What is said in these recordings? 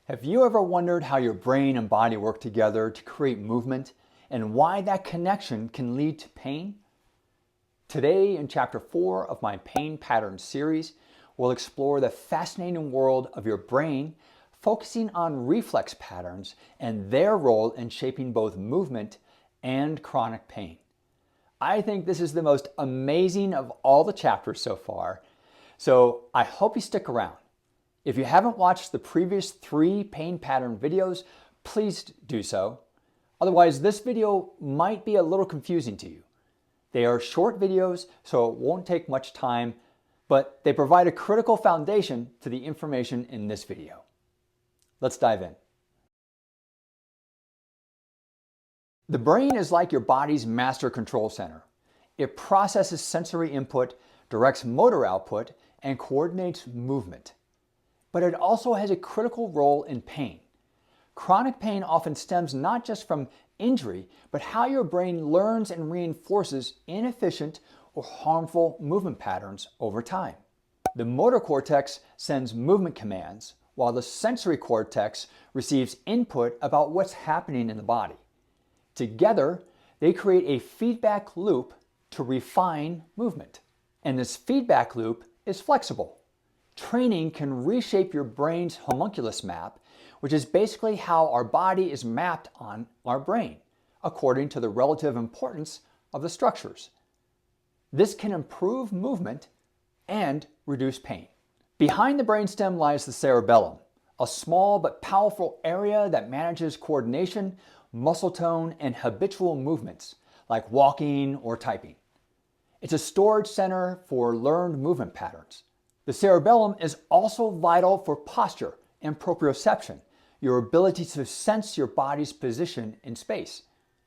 Have you ever wondered how your brain and body work together to create movement and why that connection can lead to pain? Today, in Chapter 4 of my Pain Patterns series, we'll explore the fascinating world of your brain, focusing on reflex patterns and their role in shaping both movement and chronic pain. I think this is the most amazing of all the chapters so far, so I hope you stick around. If you haven't watched the previous 3 pain pattern videos, please do so. Otherwise, this video might be a little confusing to you. They are short videos, so it won't take much time, but they provide a critical foundation to the information in this video. Let's dive in. The brain is like your body's master control center. It processes sensory input, directs motor output, and coordinates movement. But it also has a critical role in pain. Chronic pain often stems not just from injury, but how your brain learns and reinforces inefficient or harmful movement patterns over time. The motor cortex sends movement commands, while the sensory cortex receives input about what's happening in the body. Together, they create a feedback loop to refine movement. And this feedback loop is flexible. Training can reshape your brain's homunculus map, which is basically how our body is mapped on our brain, according to the relative importance of the structures. This can improve movement and reduce pain. Behind the brainstem lies the cerebellum, a small but powerful area that manages coordination, muscle tone, and habitual movements, like walking or typing. It's a storage center for learned movement patterns. The cerebellum is also vital for posture and proprioception, your ability to sense your body's position in space.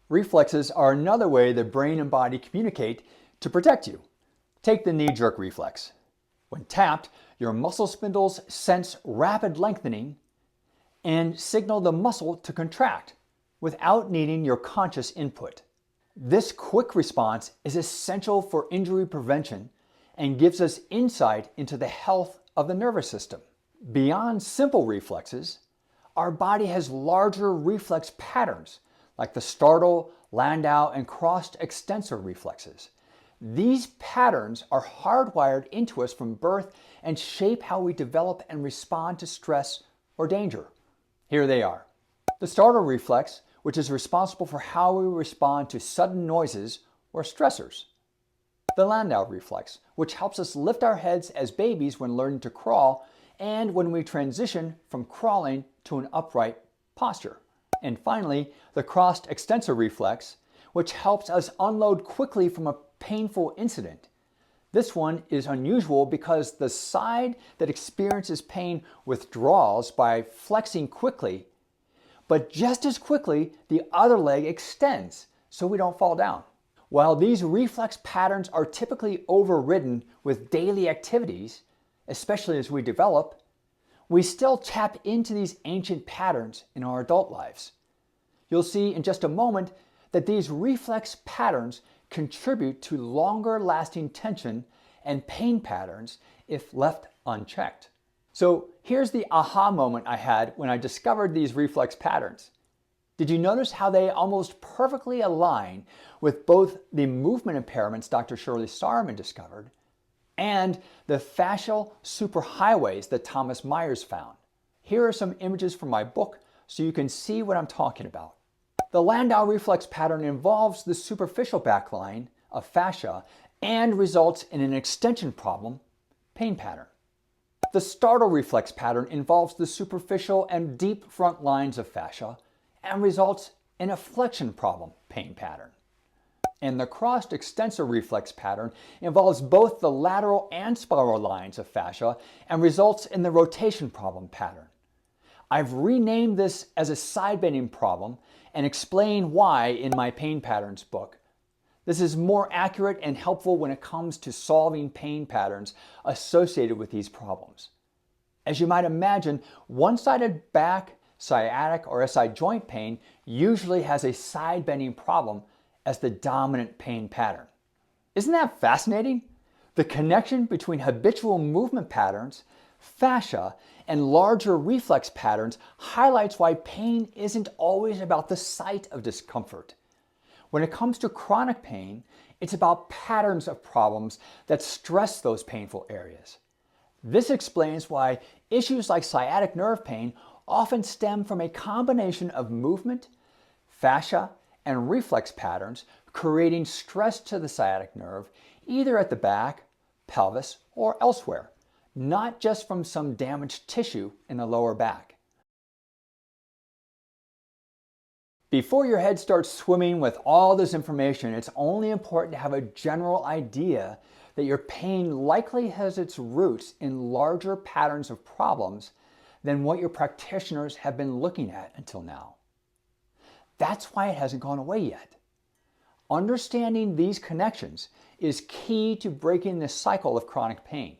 Reflexes are another way the brain and body communicate to protect you. Take the knee-jerk reflex. When tapped, your muscle spindles sense rapid lengthening and signal the muscle to contract without needing your conscious input. This quick response is essential for injury prevention and gives us insight into the health of the nervous system. Beyond simple reflexes, our body has larger reflex patterns like the startle, landau, and crossed extensor reflexes. These patterns are hardwired into us from birth and shape how we develop and respond to stress or danger. Here they are. The startle reflex, which is responsible for how we respond to sudden noises or stressors. The landau reflex, which helps us lift our heads as babies when learning to crawl and when we transition from crawling to an upright posture. And finally, the crossed extensor reflex, which helps us unload quickly from a painful incident. This one is unusual because the side that experiences pain withdraws by flexing quickly, but just as quickly the other leg extends so we don't fall down. While these reflex patterns are typically overridden with daily activities, especially as we develop, we still tap into these ancient patterns in our adult lives. You'll see in just a moment that these reflex patterns contribute to longer lasting tension and pain patterns if left unchecked. So here's the aha moment I had when I discovered these reflex patterns. Did you notice how they almost perfectly align with both the movement impairments Dr. Shirley Sahrmann discovered and the fascial superhighways that Thomas Myers found? Here are some images from my book so you can see what I'm talking about. The landau reflex pattern involves the superficial back line of fascia and results in an extension problem, pain pattern. The startle reflex pattern involves the superficial and deep front lines of fascia and results in a flexion problem, pain pattern. And the crossed extensor reflex pattern involves both the lateral and spiral lines of fascia and results in the rotation problem pattern. I've renamed this as a side bending problem and explain why in my pain patterns book. This is more accurate and helpful when it comes to solving pain patterns associated with these problems. As you might imagine, one-sided back, sciatic, or SI joint pain usually has a side bending problem as the dominant pain pattern. Isn't that fascinating? The connection between habitual movement patterns, fascia, and larger reflex patterns highlights why pain isn't always about the site of discomfort. When it comes to chronic pain, it's about patterns of problems that stress those painful areas. This explains why issues like sciatic nerve pain often stem from a combination of movement, fascia, and reflex patterns creating stress to the sciatic nerve either at the back, pelvis, or elsewhere, not just from some damaged tissue in the lower back. Before your head starts swimming with all this information, it's only important to have a general idea that your pain likely has its roots in larger patterns of problems than what your practitioners have been looking at until now. That's why it hasn't gone away yet. Understanding these connections is key to breaking the cycle of chronic pain.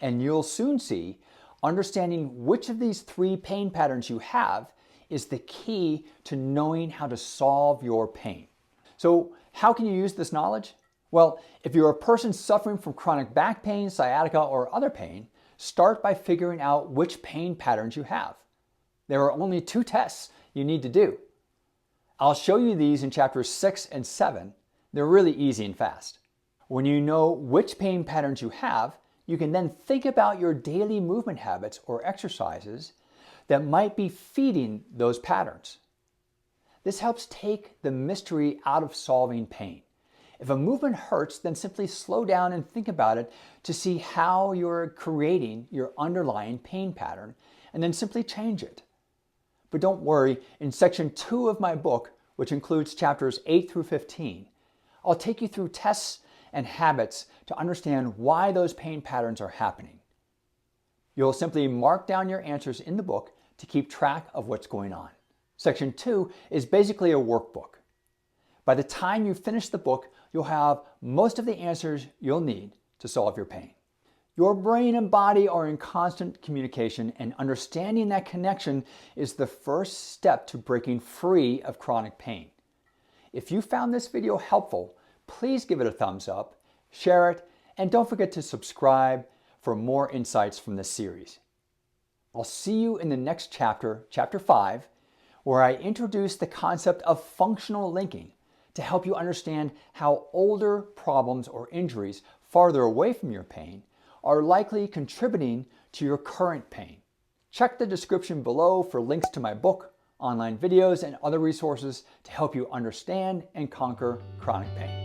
And you'll soon see understanding which of these 3 pain patterns you have is the key to knowing how to solve your pain. So how can you use this knowledge? Well, if you're a person suffering from chronic back pain, sciatica, or other pain, start by figuring out which pain patterns you have. There are only 2 tests you need to do. I'll show you these in chapters 6 and 7. They're really easy and fast. When you know which pain patterns you have, you can then think about your daily movement habits or exercises that might be feeding those patterns. This helps take the mystery out of solving pain. If a movement hurts, then simply slow down and think about it to see how you're creating your underlying pain pattern, and then simply change it. But don't worry, in section 2 of my book, which includes chapters 8 through 15, I'll take you through tests and habits to understand why those pain patterns are happening. You'll simply mark down your answers in the book to keep track of what's going on. Section 2 is basically a workbook. By the time you finish the book, you'll have most of the answers you'll need to solve your pain. Your brain and body are in constant communication, and understanding that connection is the first step to breaking free of chronic pain. If you found this video helpful, please give it a thumbs up, share it, and don't forget to subscribe for more insights from this series. I'll see you in the next chapter, chapter 5, where I introduce the concept of functional linking to help you understand how older problems or injuries farther away from your pain are likely contributing to your current pain. Check the description below for links to my book, online videos, and other resources to help you understand and conquer chronic pain.